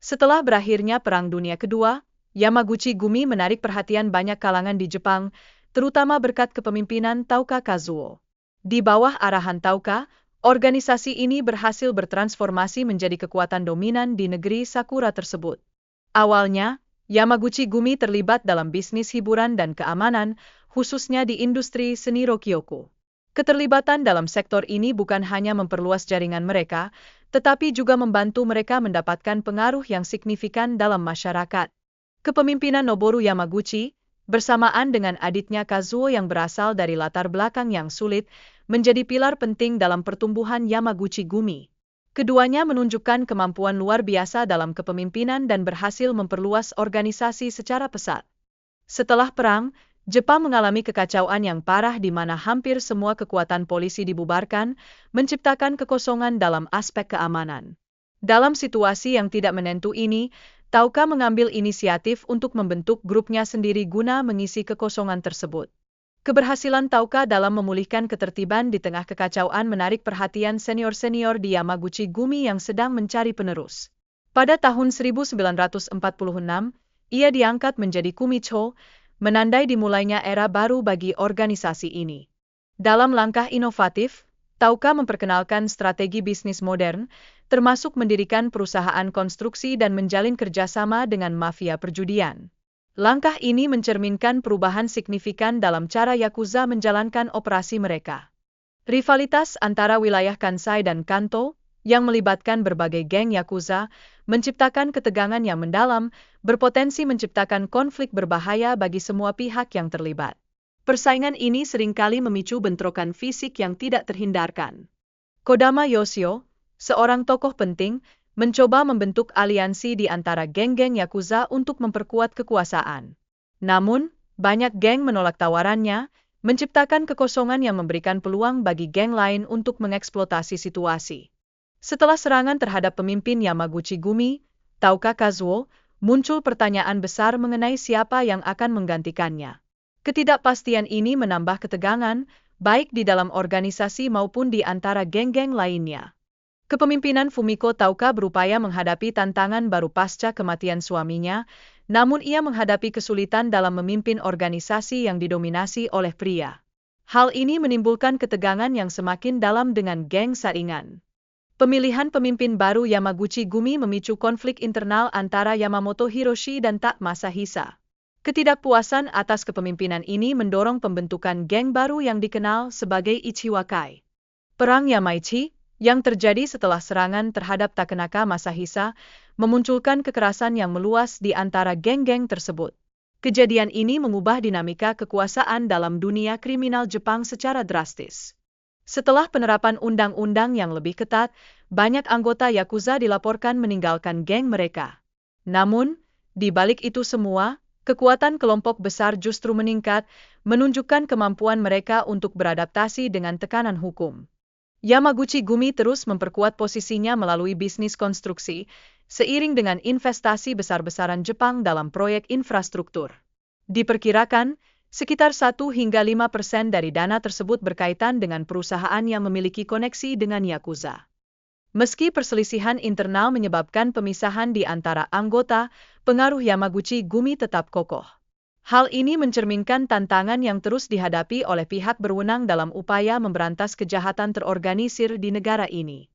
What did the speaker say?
Setelah berakhirnya Perang Dunia Kedua, Yamaguchi Gumi menarik perhatian banyak kalangan di Jepang, terutama berkat kepemimpinan Tauka Kazuo. Di bawah arahan Tauka, organisasi ini berhasil bertransformasi menjadi kekuatan dominan di negeri Sakura tersebut. Awalnya, Yamaguchi Gumi terlibat dalam bisnis hiburan dan keamanan, khususnya di industri seni Rokyoku. Keterlibatan dalam sektor ini bukan hanya memperluas jaringan mereka, tetapi juga membantu mereka mendapatkan pengaruh yang signifikan dalam masyarakat. Kepemimpinan Noboru Yamaguchi, bersamaan dengan adiknya Kazuo yang berasal dari latar belakang yang sulit, menjadi pilar penting dalam pertumbuhan Yamaguchi Gumi. Keduanya menunjukkan kemampuan luar biasa dalam kepemimpinan dan berhasil memperluas organisasi secara pesat. Setelah perang, Jepang mengalami kekacauan yang parah di mana hampir semua kekuatan polisi dibubarkan, menciptakan kekosongan dalam aspek keamanan. Dalam situasi yang tidak menentu ini, Tauka mengambil inisiatif untuk membentuk grupnya sendiri guna mengisi kekosongan tersebut. Keberhasilan Tauka dalam memulihkan ketertiban di tengah kekacauan menarik perhatian senior-senior di Yamaguchi Gumi yang sedang mencari penerus. Pada tahun 1946, ia diangkat menjadi Kumicho, menandai dimulainya era baru bagi organisasi ini. Dalam langkah inovatif, Tauka memperkenalkan strategi bisnis modern, termasuk mendirikan perusahaan konstruksi dan menjalin kerjasama dengan mafia perjudian. Langkah ini mencerminkan perubahan signifikan dalam cara Yakuza menjalankan operasi mereka. Rivalitas antara wilayah Kansai dan Kanto, yang melibatkan berbagai geng Yakuza, menciptakan ketegangan yang mendalam, berpotensi menciptakan konflik berbahaya bagi semua pihak yang terlibat. Persaingan ini seringkali memicu bentrokan fisik yang tidak terhindarkan. Kodama Yoshio, seorang tokoh penting, mencoba membentuk aliansi di antara geng-geng Yakuza untuk memperkuat kekuasaan. Namun, banyak geng menolak tawarannya, menciptakan kekosongan yang memberikan peluang bagi geng lain untuk mengeksploitasi situasi. Setelah serangan terhadap pemimpin Yamaguchi Gumi, Tauka Kazuo, muncul pertanyaan besar mengenai siapa yang akan menggantikannya. Ketidakpastian ini menambah ketegangan, baik di dalam organisasi maupun di antara geng-geng lainnya. Kepemimpinan Fumiko Tauka berupaya menghadapi tantangan baru pasca kematian suaminya, namun ia menghadapi kesulitan dalam memimpin organisasi yang didominasi oleh pria. Hal ini menimbulkan ketegangan yang semakin dalam dengan geng saingan. Pemilihan pemimpin baru Yamaguchi Gumi memicu konflik internal antara Yamamoto Hiroshi dan Tak Masahisa. Ketidakpuasan atas kepemimpinan ini mendorong pembentukan geng baru yang dikenal sebagai Ichiwakai. Perang Yamaichi, yang terjadi setelah serangan terhadap Takenaka Masahisa, memunculkan kekerasan yang meluas di antara geng-geng tersebut. Kejadian ini mengubah dinamika kekuasaan dalam dunia kriminal Jepang secara drastis. Setelah penerapan undang-undang yang lebih ketat, banyak anggota Yakuza dilaporkan meninggalkan geng mereka. Namun, di balik itu semua, kekuatan kelompok besar justru meningkat, menunjukkan kemampuan mereka untuk beradaptasi dengan tekanan hukum. Yamaguchi Gumi terus memperkuat posisinya melalui bisnis konstruksi, seiring dengan investasi besar-besaran Jepang dalam proyek infrastruktur. Diperkirakan, sekitar 1–5% dari dana tersebut berkaitan dengan perusahaan yang memiliki koneksi dengan Yakuza. Meski perselisihan internal menyebabkan pemisahan di antara anggota, pengaruh Yamaguchi Gumi tetap kokoh. Hal ini mencerminkan tantangan yang terus dihadapi oleh pihak berwenang dalam upaya memberantas kejahatan terorganisir di negara ini.